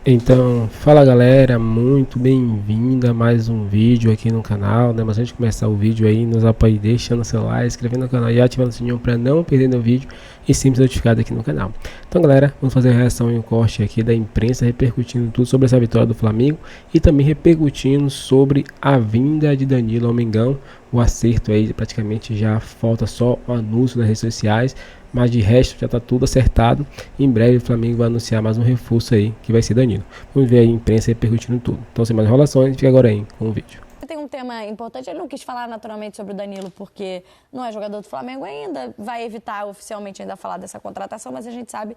Então, fala galera, muito bem-vindo a mais um vídeo aqui no canal, né? Mas antes de começar o vídeo aí, nos apoie deixando o seu like, inscrevendo no canal e ativando o sininho para não perder nenhum vídeo e sempre ser notificado aqui no canal. Então galera, vamos fazer a reação e um corte aqui da imprensa repercutindo tudo sobre essa vitória do Flamengo e também repercutindo sobre a vinda de Danilo ao Mengão, o acerto aí praticamente já falta só o anúncio nas redes sociais, mas de resto já está tudo acertado. Em breve o Flamengo vai anunciar mais um reforço aí, que vai ser Danilo. Vamos ver aí a imprensa repercutindo tudo. Então, sem mais enrolações, fica agora aí com o vídeo. Tem um tema importante, ele não quis falar naturalmente sobre o Danilo porque não é jogador do Flamengo ainda, vai evitar oficialmente ainda falar dessa contratação, mas a gente sabe,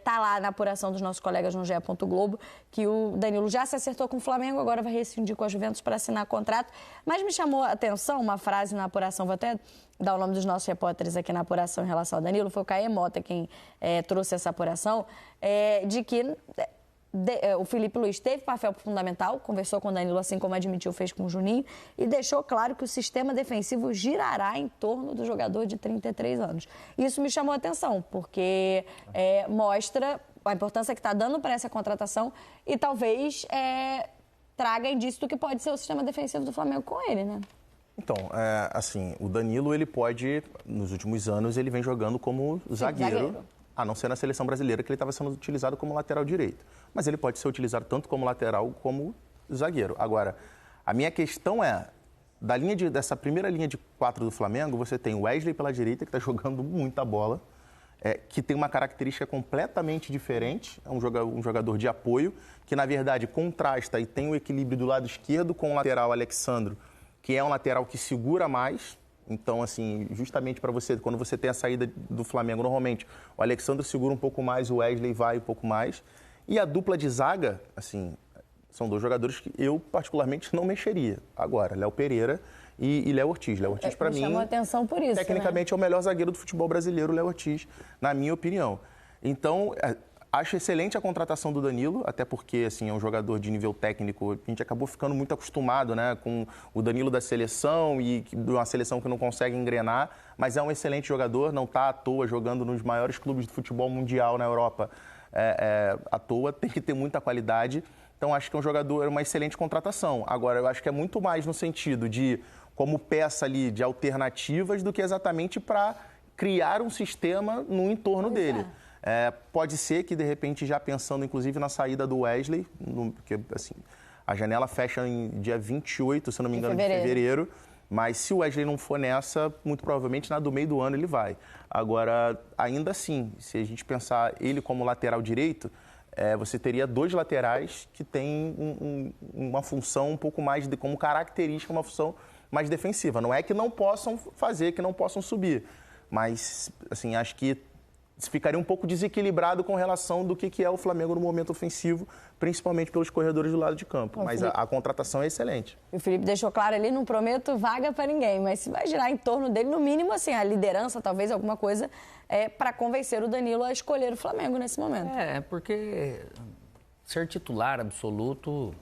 tá lá na apuração dos nossos colegas no GE. Globo, que o Danilo já se acertou com o Flamengo, agora vai rescindir com a Juventus para assinar contrato. Mas me chamou a atenção uma frase na apuração, vou até dar o nome dos nossos repórteres aqui na apuração em relação ao Danilo, foi o Caê Mota quem trouxe essa apuração, de que o Felipe Luiz teve papel fundamental, conversou com o Danilo, assim como admitiu, fez com o Juninho, e deixou claro que o sistema defensivo girará em torno do jogador de 33 anos. Isso me chamou a atenção, porque mostra a importância que está dando para essa contratação e talvez traga indício do que pode ser o sistema defensivo do Flamengo com ele, né? Então, assim, o Danilo, ele pode, nos últimos anos, ele vem jogando como zagueiro. A não ser na seleção brasileira, que ele estava sendo utilizado como lateral direito. Mas ele pode ser utilizado tanto como lateral como zagueiro. Agora, a minha questão dessa primeira linha de 4 do Flamengo, você tem o Wesley pela direita, que está jogando muita bola, que tem uma característica completamente diferente, é um jogador de apoio, que na verdade contrasta e tem o equilíbrio do lado esquerdo com o lateral Alexandro, que é um lateral que segura mais. Então, assim, justamente para você, quando você tem a saída do Flamengo, normalmente o Alexandre segura um pouco mais, o Wesley vai um pouco mais. E a dupla de zaga, assim, são dois jogadores que eu particularmente não mexeria. Agora, Léo Pereira e Léo Ortiz. Léo Ortiz, para mim, chamou atenção por isso, tecnicamente, é o melhor zagueiro do futebol brasileiro, Léo Ortiz, na minha opinião. Então, acho excelente a contratação do Danilo, até porque, assim, é um jogador de nível técnico. A gente acabou ficando muito acostumado, né, com o Danilo da seleção e de uma seleção que não consegue engrenar, mas é um excelente jogador, não está à toa jogando nos maiores clubes de futebol mundial na Europa. À toa, tem que ter muita qualidade. Então, acho que é um jogador, uma excelente contratação. Agora, eu acho que é muito mais no sentido de como peça ali de alternativas do que exatamente para criar um sistema no entorno dele. Pode ser que, de repente, já pensando, inclusive, na saída do Wesley, porque, assim, a janela fecha em dia 28, se não me engano, de fevereiro. Mas se o Wesley não for nessa, muito provavelmente, do meio do ano ele vai. Agora, ainda assim, se a gente pensar ele como lateral direito, você teria dois laterais que têm uma função um pouco mais, como característica, uma função mais defensiva. Não é que não possam fazer, que não possam subir. Mas, assim, acho que ficaria um pouco desequilibrado com relação do que é o Flamengo no momento ofensivo, principalmente pelos corredores do lado de campo. Mas a contratação é excelente. O Felipe deixou claro ali, não prometo vaga para ninguém, mas se vai girar em torno dele, no mínimo, assim, a liderança, talvez alguma coisa, para convencer o Danilo a escolher o Flamengo nesse momento. Porque ser titular absoluto,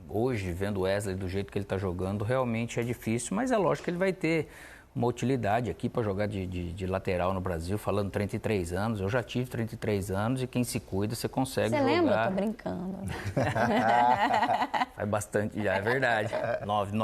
hoje, vendo o Wesley do jeito que ele está jogando, realmente é difícil, mas é lógico que ele vai ter uma utilidade aqui para jogar de lateral no Brasil, falando 33 anos. Eu já tive 33 anos e quem se cuida, você consegue jogar. Você lembra? Tô brincando. Faz bastante já, é verdade. 9.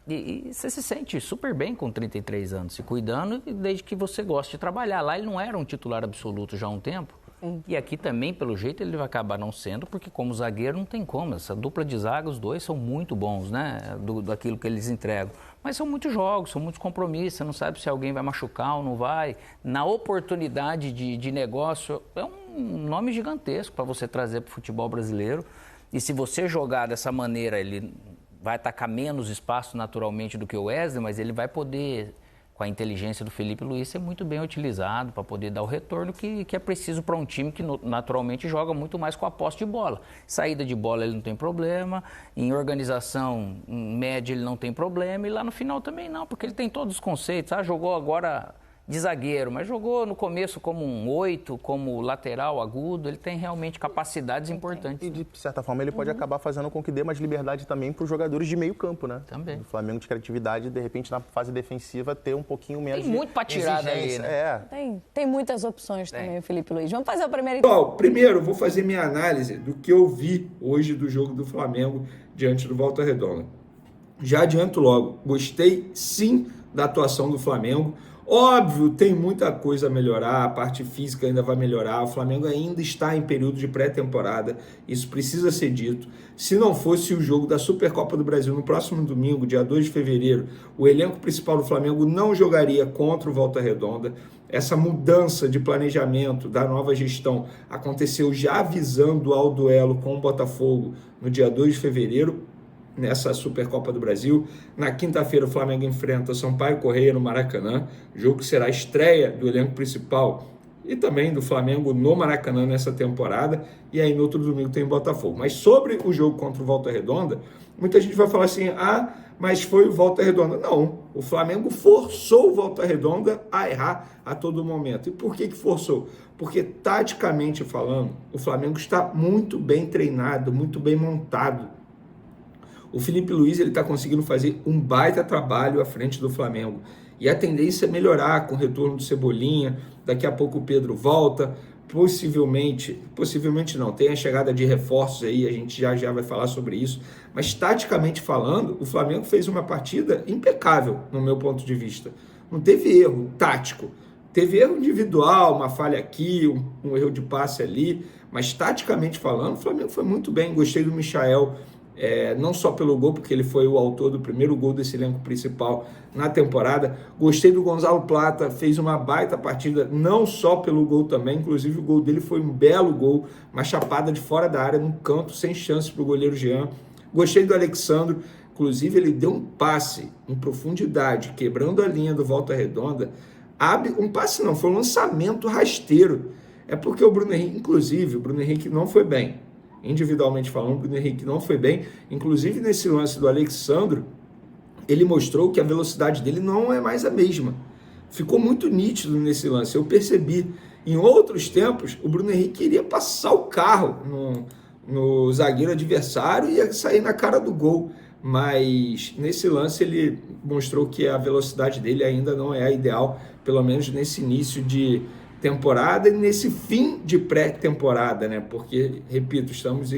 E você se sente super bem com 33 anos, se cuidando, desde que você goste de trabalhar. Lá ele não era um titular absoluto já há um tempo. Sim. E aqui também, pelo jeito, ele vai acabar não sendo, porque como zagueiro não tem como. Essa dupla de zaga, os dois são muito bons, né? Daquilo que eles entregam. Mas são muitos jogos, são muitos compromissos. Você não sabe se alguém vai machucar ou não vai. Na oportunidade de negócio, é um nome gigantesco para você trazer para o futebol brasileiro. E se você jogar dessa maneira, ele vai atacar menos espaço naturalmente do que o Wesley, mas ele vai poder, com a inteligência do Felipe Luiz, ser muito bem utilizado para poder dar o retorno que é preciso para um time que naturalmente joga muito mais com a posse de bola. Saída de bola ele não tem problema, em organização em média ele não tem problema e lá no final também não, porque ele tem todos os conceitos. Jogou agora de zagueiro, mas jogou no começo como um 8, como lateral agudo. Ele tem realmente capacidades importantes. E, de certa forma, ele pode acabar fazendo com que dê mais liberdade também para os jogadores de meio campo, né? Também. O Flamengo de criatividade, de repente, na fase defensiva, ter um pouquinho menos Tem muito para tirar dali, né? Tem muitas opções também, o Felipe Luiz. Vamos fazer o primeiro... Pessoal, primeiro, vou fazer minha análise do que eu vi hoje do jogo do Flamengo diante do Volta Redonda. Já adianto logo, gostei sim da atuação do Flamengo. Óbvio, tem muita coisa a melhorar, a parte física ainda vai melhorar, o Flamengo ainda está em período de pré-temporada, isso precisa ser dito. Se não fosse o jogo da Supercopa do Brasil no próximo domingo, dia 2 de fevereiro, o elenco principal do Flamengo não jogaria contra o Volta Redonda. Essa mudança de planejamento da nova gestão aconteceu já visando ao duelo com o Botafogo no dia 2 de fevereiro, nessa Supercopa do Brasil. Na quinta-feira o Flamengo enfrenta Sampaio Corrêa no Maracanã, jogo que será a estreia do elenco principal e também do Flamengo no Maracanã nessa temporada, e aí no outro domingo tem o Botafogo. Mas sobre o jogo contra o Volta Redonda, muita gente vai falar assim, mas foi o Volta Redonda. Não, o Flamengo forçou o Volta Redonda a errar a todo momento. E por que forçou? Porque taticamente falando, o Flamengo está muito bem treinado, muito bem montado. O Felipe Luiz está conseguindo fazer um baita trabalho à frente do Flamengo. E a tendência é melhorar com o retorno do Cebolinha. Daqui a pouco o Pedro volta. Possivelmente não, tem a chegada de reforços aí, a gente já vai falar sobre isso. Mas taticamente falando, o Flamengo fez uma partida impecável, no meu ponto de vista. Não teve erro tático. Teve erro individual, uma falha aqui, um erro de passe ali. Mas taticamente falando, o Flamengo foi muito bem. Gostei do Michael. Não só pelo gol, porque ele foi o autor do primeiro gol desse elenco principal na temporada. Gostei do Gonzalo Plata, fez uma baita partida, não só pelo gol também, inclusive o gol dele foi um belo gol, uma chapada de fora da área, num canto, sem chance para o goleiro Jean. Gostei do Alexandro, inclusive ele deu um passe em profundidade, quebrando a linha do Volta Redonda. Um passe não, foi um lançamento rasteiro. É porque o Bruno Henrique não foi bem. Individualmente falando, o Bruno Henrique não foi bem. Inclusive nesse lance do Alexandro, ele mostrou que a velocidade dele não é mais a mesma. Ficou muito nítido nesse lance, eu percebi. Em outros tempos, o Bruno Henrique iria passar o carro no zagueiro adversário e ia sair na cara do gol. Mas nesse lance ele mostrou que a velocidade dele ainda não é a ideal, pelo menos nesse início de temporada e nesse fim de pré-temporada, né? Porque, repito, estamos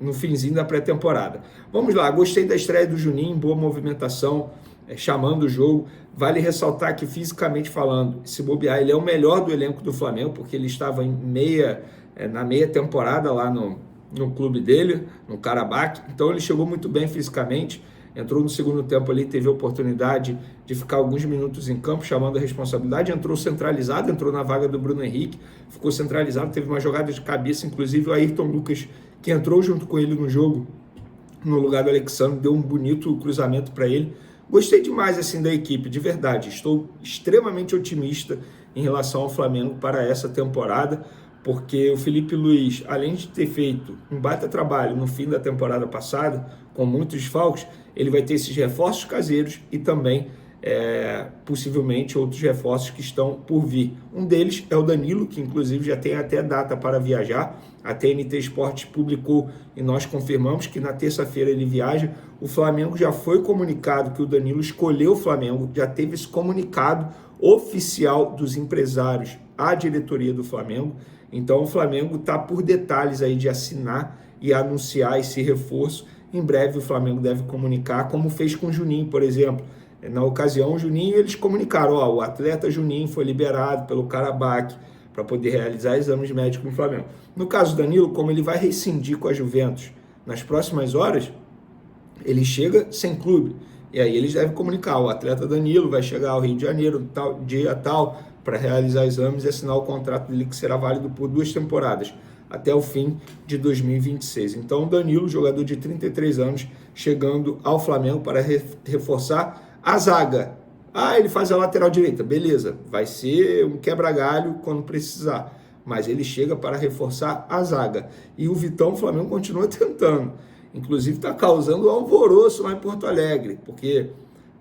no finzinho da pré-temporada. Vamos lá, gostei da estreia do Juninho, boa movimentação, chamando o jogo. Vale ressaltar que, fisicamente falando, se bobear, ele é o melhor do elenco do Flamengo, porque ele estava na meia temporada lá no clube dele, no Karabakh, então ele chegou muito bem fisicamente. Entrou no segundo tempo ali, teve a oportunidade de ficar alguns minutos em campo, chamando a responsabilidade, entrou centralizado, entrou na vaga do Bruno Henrique, ficou centralizado, teve uma jogada de cabeça, inclusive o Ayrton Lucas, que entrou junto com ele no jogo, no lugar do Alexandre, deu um bonito cruzamento para ele. Gostei demais assim da equipe, de verdade, estou extremamente otimista em relação ao Flamengo para essa temporada, porque o Felipe Luiz, além de ter feito um baita trabalho no fim da temporada passada, com muitos desfalques, ele vai ter esses reforços caseiros e também, possivelmente, outros reforços que estão por vir. Um deles é o Danilo, que inclusive já tem até data para viajar. A TNT Esportes publicou e nós confirmamos que na terça-feira ele viaja. O Flamengo já foi comunicado que o Danilo escolheu o Flamengo, já teve esse comunicado oficial dos empresários à diretoria do Flamengo. Então o Flamengo está por detalhes aí de assinar e anunciar esse reforço. Em breve o Flamengo deve comunicar, como fez com o Juninho, por exemplo. Na ocasião, o Juninho, eles comunicaram, o atleta Juninho foi liberado pelo Karabakh para poder realizar exames médicos no Flamengo. No caso do Danilo, como ele vai rescindir com a Juventus nas próximas horas, ele chega sem clube. E aí eles devem comunicar, o atleta Danilo vai chegar ao Rio de Janeiro, dia tal, para realizar exames e assinar o contrato dele, que será válido por 2 temporadas, até o fim de 2026. Então, o Danilo, jogador de 33 anos, chegando ao Flamengo para reforçar a zaga. Ele faz a lateral direita, beleza, vai ser um quebra-galho quando precisar, mas ele chega para reforçar a zaga. E o Vitão, o Flamengo continua tentando, inclusive está causando alvoroço lá em Porto Alegre, porque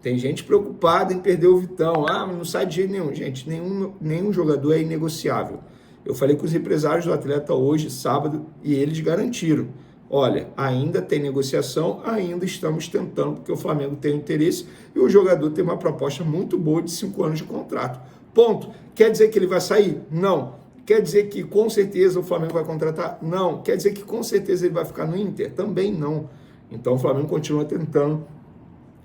Tem gente preocupada em perder o Vitão. Ah, mas não sai de jeito nenhum. Gente, nenhum jogador é inegociável. Eu falei com os empresários do atleta hoje, sábado, e eles garantiram. Olha, ainda tem negociação, ainda estamos tentando, porque o Flamengo tem interesse e o jogador tem uma proposta muito boa de 5 anos de contrato. Ponto. Quer dizer que ele vai sair? Não. Quer dizer que com certeza o Flamengo vai contratar? Não. Quer dizer que com certeza ele vai ficar no Inter? Também não. Então o Flamengo continua tentando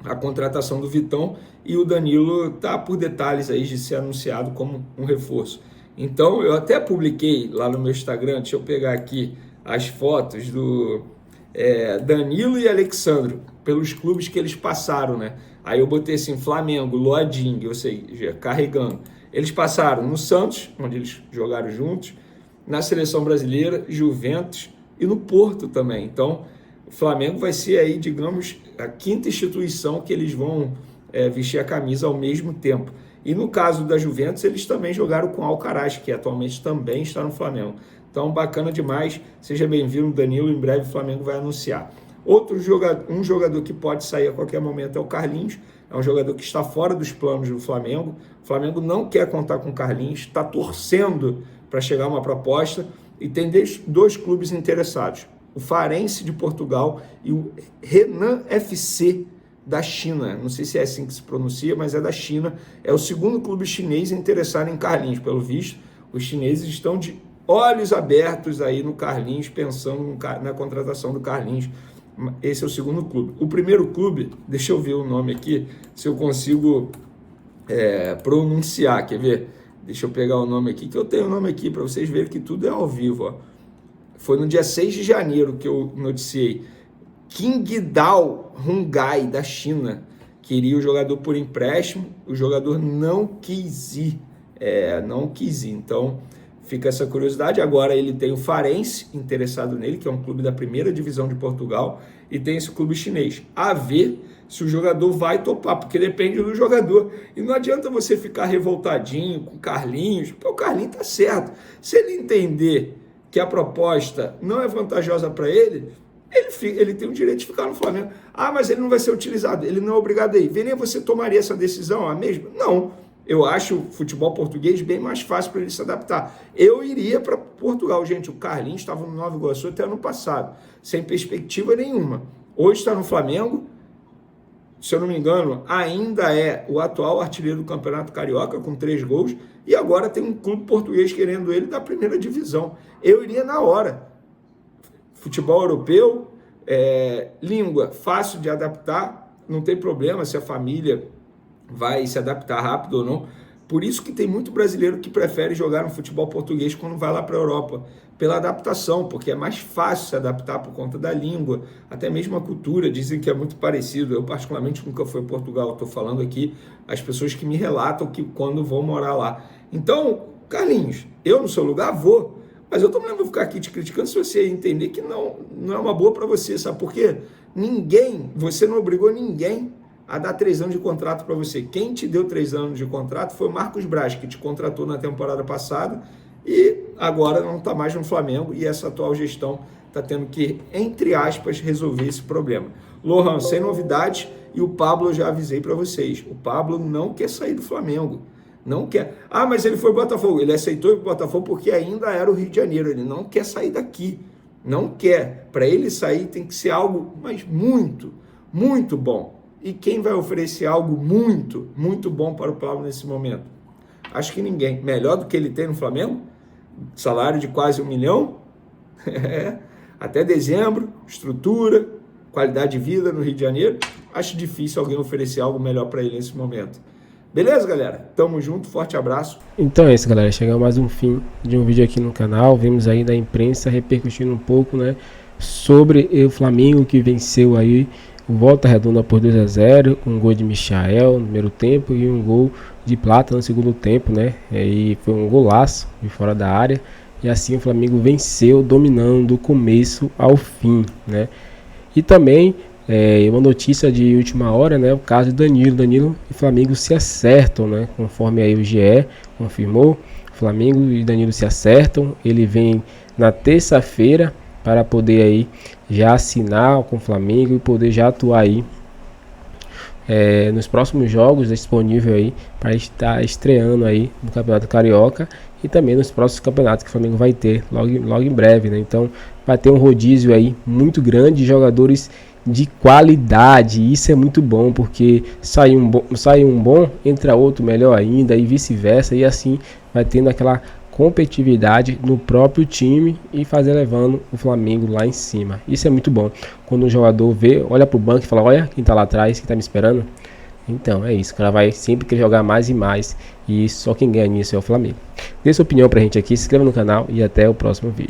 a contratação do Vitão e o Danilo está por detalhes aí de ser anunciado como um reforço. Então eu até publiquei lá no meu Instagram, deixa eu pegar aqui as fotos do Danilo e Alexandro, pelos clubes que eles passaram, né? Aí eu botei assim, Flamengo, Loading, ou seja, carregando. Eles passaram no Santos, onde eles jogaram juntos, na Seleção Brasileira, Juventus e no Porto também. Então, o Flamengo vai ser aí, digamos, a 5ª instituição que eles vão vestir a camisa ao mesmo tempo. E no caso da Juventus, eles também jogaram com Alcaraz, que atualmente também está no Flamengo. Então, bacana demais. Seja bem-vindo, Danilo. Em breve o Flamengo vai anunciar. Um jogador que pode sair a qualquer momento é o Carlinhos. É um jogador que está fora dos planos do Flamengo. O Flamengo não quer contar com o Carlinhos, está torcendo para chegar uma proposta e tem 2 clubes interessados. O Farense de Portugal e o Henan FC da China. Não sei se é assim que se pronuncia, mas é da China. É o 2º clube chinês interessado em Carlinhos. Pelo visto, os chineses estão de olhos abertos aí no Carlinhos, pensando na contratação do Carlinhos. Esse é o 2º clube. O primeiro clube, deixa eu ver o nome aqui, se eu consigo pronunciar, quer ver? Deixa eu pegar o nome aqui, que eu tenho o nome aqui para vocês verem que tudo é ao vivo. Ó. Foi no dia 6 de janeiro que eu noticiei. Qingdao Hungai, da China, queria o jogador por empréstimo, o jogador não quis ir. Então, fica essa curiosidade. Agora ele tem o Farense interessado nele, que é um clube da 1ª divisão de Portugal, e tem esse clube chinês. A ver se o jogador vai topar, porque depende do jogador. E não adianta você ficar revoltadinho com o Carlinhos, porque o Carlinhos tá certo. Se ele entender que a proposta não é vantajosa para ele, ele tem o direito de ficar no Flamengo. Ah, mas ele não vai ser utilizado, ele não é obrigado a ir. Vênia, você tomaria essa decisão a mesma? Não. Eu acho o futebol português bem mais fácil para ele se adaptar. Eu iria para Portugal. Gente, o Carlinhos estava no Nova Iguaçu até ano passado, sem perspectiva nenhuma. Hoje está no Flamengo, se eu não me engano, ainda é o atual artilheiro do Campeonato Carioca, com 3 gols, e agora tem um clube português querendo ele da 1ª divisão. Eu iria na hora. Futebol europeu, língua fácil de adaptar, não tem problema se a família vai se adaptar rápido ou não. Por isso que tem muito brasileiro que prefere jogar no futebol português quando vai lá para a Europa, pela adaptação, porque é mais fácil se adaptar por conta da língua, até mesmo a cultura, dizem que é muito parecido. Eu particularmente nunca fui a Portugal, estou falando aqui as pessoas que me relatam que quando vão morar lá. Então, Carlinhos, eu no seu lugar vou, mas eu também não vou ficar aqui te criticando se você entender que não é uma boa para você, sabe por quê? Você não obrigou ninguém a dar 3 anos de contrato para você. Quem te deu 3 anos de contrato foi o Marcos Braz, que te contratou na temporada passada e agora não está mais no Flamengo, e essa atual gestão está tendo que, entre aspas, resolver esse problema. Lohan, sem novidades, e o Pablo eu já avisei para vocês. O Pablo não quer sair do Flamengo. Não quer. Ah, mas ele foi Botafogo. Ele aceitou ir para o Botafogo porque ainda era o Rio de Janeiro. Ele não quer sair daqui. Não quer. Para ele sair tem que ser algo, mas muito, muito bom. E quem vai oferecer algo muito, muito bom para o Pablo nesse momento? Acho que ninguém. Melhor do que ele tem no Flamengo? Salário de quase 1 milhão? Até dezembro, estrutura, qualidade de vida no Rio de Janeiro. Acho difícil alguém oferecer algo melhor para ele nesse momento. Beleza, galera? Tamo junto, forte abraço. Então é isso, galera. Chegamos mais um fim de um vídeo aqui no canal. Vimos aí da imprensa repercutindo um pouco, né, sobre o Flamengo que venceu aí o Volta Redonda por 2-0, um gol de Michael no primeiro tempo e um gol de Plata no segundo tempo, né? E foi um golaço de fora da área. E assim o Flamengo venceu, dominando do começo ao fim, né? E também uma notícia de última hora, né? O caso de Danilo e Flamengo se acertam, né? Conforme aí o GE confirmou, Flamengo e Danilo se acertam. Ele vem na terça-feira para poder aí já assinar com o Flamengo e poder já atuar aí nos próximos jogos disponível aí para estar estreando aí no Campeonato Carioca e também nos próximos campeonatos que o Flamengo vai ter logo em breve, né? Então vai ter um rodízio aí muito grande de jogadores de qualidade. Isso é muito bom, porque sai um bom, entra outro melhor ainda e vice-versa, e assim vai tendo aquela competitividade no próprio time e levando o Flamengo lá em cima. Isso é muito bom. Quando um jogador olha pro banco e fala: olha quem tá lá atrás, que tá me esperando. Então é isso, o cara vai sempre querer jogar mais e mais, e só quem ganha nisso é o Flamengo. Dê sua opinião pra gente aqui, se inscreva no canal e até o próximo vídeo.